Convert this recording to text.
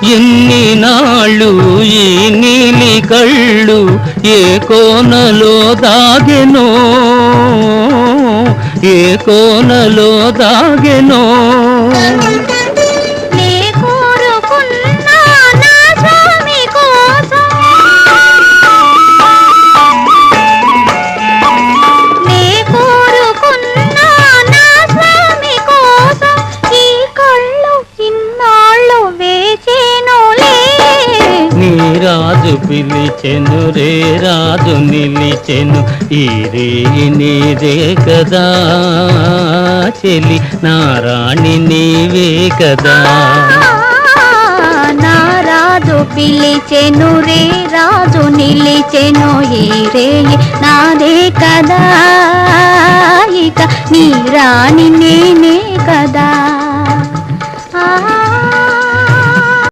ఎన్ని నాళ్ళు ఈ నీలి కళ్ళు ఏ కోనలో దాగెనో, ఏ కోనలో దాగెనో. రాజు పిలిచెను రే రాజు నిలిచెను, ఈ రేయి నీదే కదా చెలి, నా రాణి నీవే కదా. నా రాజు పిలిచెను రే రాజు నిలిచెను, ఈ రేయి నాదే కదా, ఇక నీ రాణి నేనే కదా.